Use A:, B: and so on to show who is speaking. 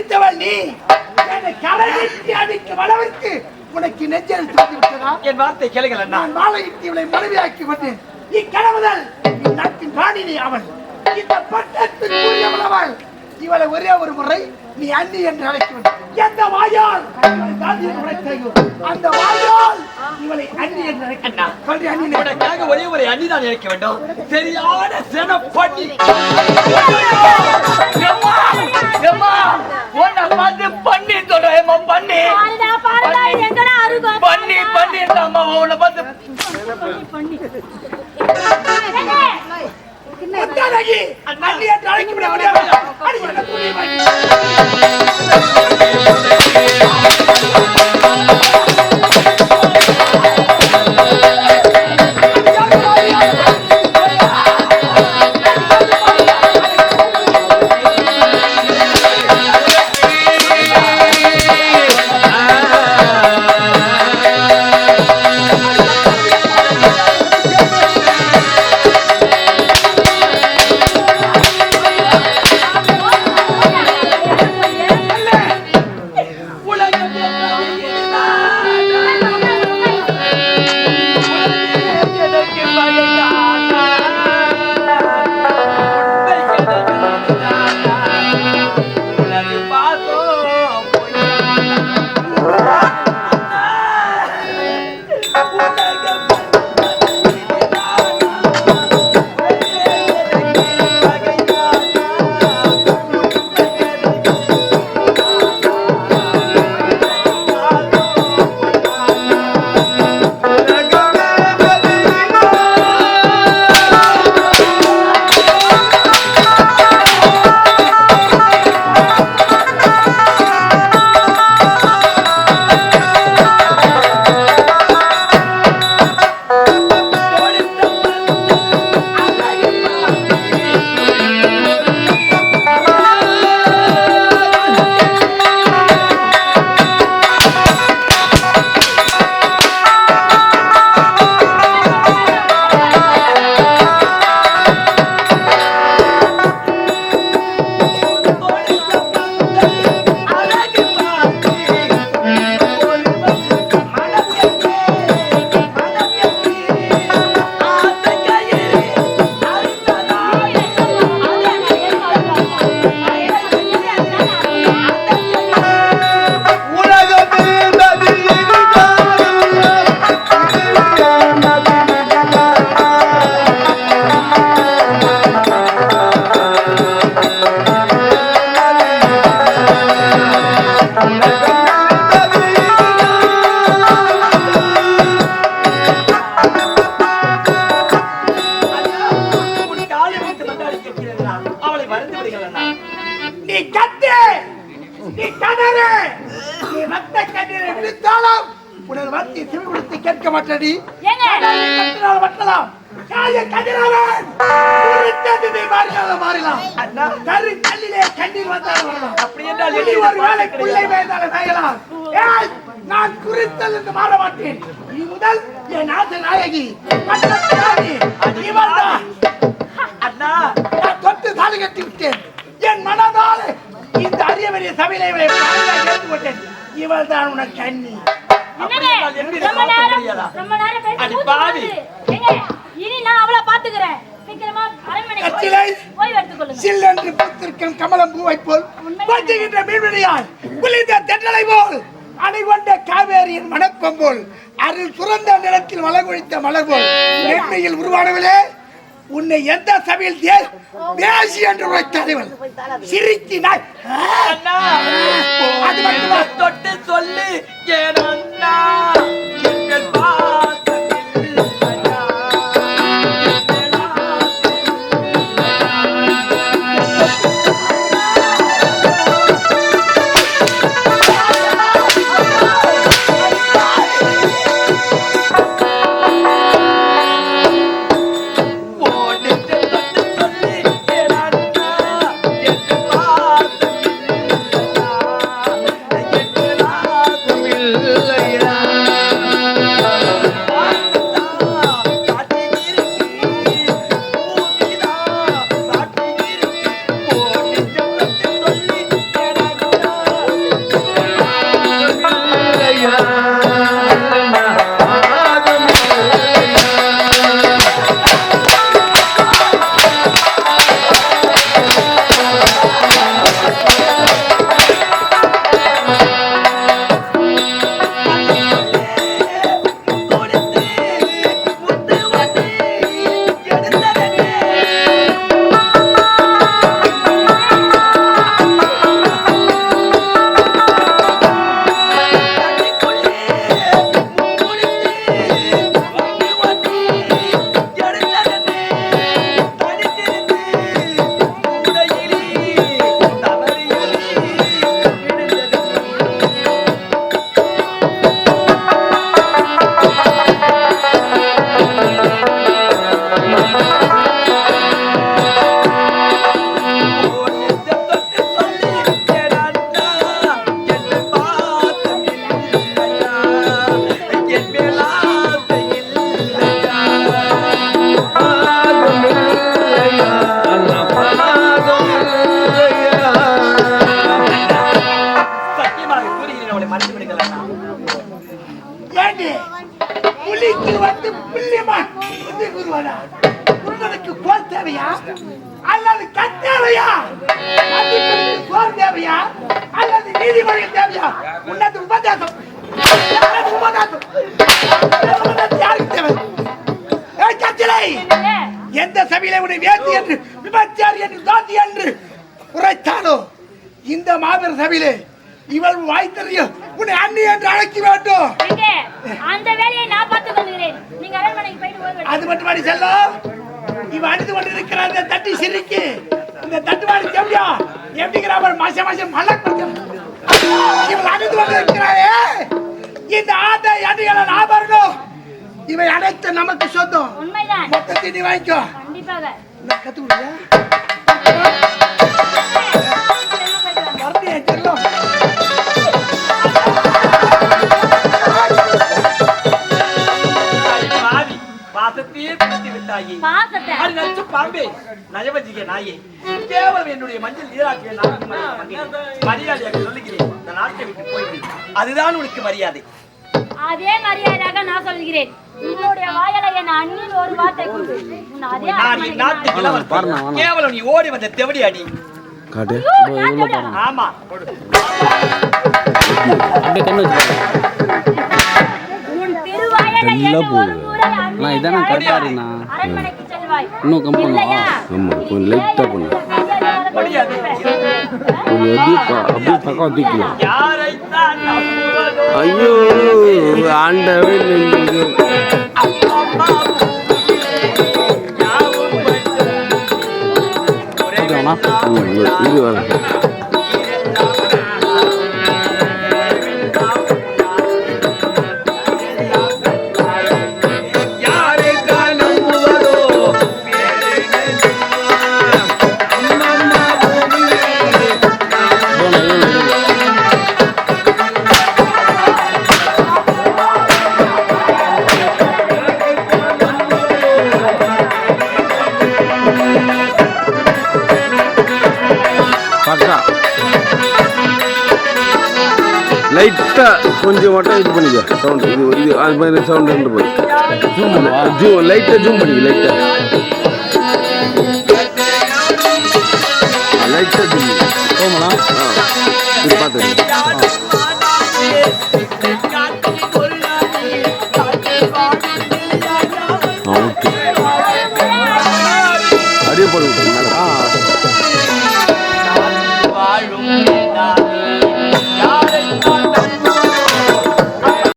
A: பிடித்தவள் நீ என்னை கரையிட்டு அடிக்கும் அளவிற்கு உனக்கு நெஞ்சல் தூக்கி விட்டதா?
B: என் வார்த்தை கேளுங்கள் அண்ணா.
A: நான் மாலையிட்டு இவளை மனைவியாக்கி வந்தேன். இக்கணவதல் இந்நாட்டின் ராணினி அவள். இந்த பட்டத்துக்குரியவள் அவள். இவளை ஒரே ஒரு முறை நீ அண்ணி என்று அழைக்க வேண்டும். எந்த வாயால் அந்த வாயால் இவளை அண்ணி என்று அழைக்க சொல்லி அண்ணி
B: உனக்காக ஒரே ஒரு அண்ணி தான் நினைக்க வேண்டும். சரியான செனப்பண்ணி உன்னை பார்த்து பண்ணி சொல்றேன் பண்ணி பண்ணி பண்ணி அம்மா உன்னை பார்த்து
A: அண்ணி என்று அழைக்க முடியாது. மாட்டடி வட்டலாம் மாறலாம் கரு கல்லிலே கண்ணீர் வந்தாலும் வரலாம். அப்படி என்றால் ஒரு வேலை பிள்ளை மேய்ந்தாலும் மேயலாம். நான் குறித்தல் என்று மாற மாட்டேன். நீ முதல் என் நாட்டு நாயகி அண்ணா நான் தொட்டு தாலி கட்டி விட்டேன். என் மனதால் இந்த அரிய பெரிய சபையிலே இவளை கேட்டு கொண்டேன். இவள் தான் உனக்கு கண்ணி. கமலம் பூவை போல் மீன்வெளியால் குளிர்ந்த தென்றலை போல் அணைகொண்ட காவேரியின் மணக்கம் போல் அருள் சுரந்த நிலத்தில் மலர்கொழித்த மலர் போல் நெண்மையில் உருவானவளே, உன்னை எந்த சபையில் தேசி என்று உரைத்தவள் சிரித்தினாய். அது மட்டுமா
B: தொட்டு சொல்லு
A: அல்லது கத்தேவையா சோர் தேவையா அல்லது நீதிமொழி தேவையா உன்னது உபதேசம் யாருக்கு தேவை எந்த சபையில உன்னை வேதி என்று விபச்சாரி என்று தாத்தி என்று உரைத்தாலோ இந்த மாபெரும் சபையிலே இவள் வாய்த்தறியும் உன்னை அண்ணி என்று அழைக்க வேண்டும்.
C: அந்த வேலையை நான் பார்த்துக் கொள்கிறேன். நீங்க அரண்மனைக்கு போயிட்டு
A: அது மட்டும் செல்லும். இவ அடித்து கொண்டிருக்கிற அந்த தட்டி சிரிக்கு இந்த தட்டுவாடி எப்படியா எப்படிங்கிற மாசம் மாசம் மலக்கும் இவள் அடித்து கொண்டிருக்கிறாரே இந்த ஆட்டை அடிகளை ஆபரணம் இவை அனைத்து நமக்கு சொந்தம்.
C: உண்மைதான்.
A: மொத்தத்தை நீ வாங்கிக்கோ.
C: கண்டிப்பாக.
A: நான் கத்துக்கிறியா? வரட்டியா செல்லும்.
B: அதுதான் உனக்கு மரியாதை.
C: அதே மரியாதையாக நான் சொல்கிறேன். உன்னுடைய வாயால என் அண்ணில் ஒரு வார்த்தை கொடு.
B: கேவலம் நீ ஓடி வந்த தெவடி அடி.
D: காட்டு.
B: ஆமா.
D: அப்படியே கண்ணு வச்சு.
C: உன் திருவாயால என்ன ஒரு முறை
D: நான் இதானே கட்டாரினா.
C: அரண்மனைக்கு செல்வாய்.
D: இன்னும் கம்பெனி. ஆமா. கொஞ்சம் லைட்டா பண்ணு. அப்படியே பக்கம் தூக்கலாம். ஐயோ ஆண்டவே இது வர லைட்டா கொஞ்சம் மட்டும் இது பண்ணிக்க சவுண்ட் இது அது மாதிரி சவுண்ட் இருந்து போய் ஜூம் லைட்டா ஜூம் பண்ணிக்க லைட்டா ஜூம் போகலாம் இது பார்த்து அப்படியே போடுங்க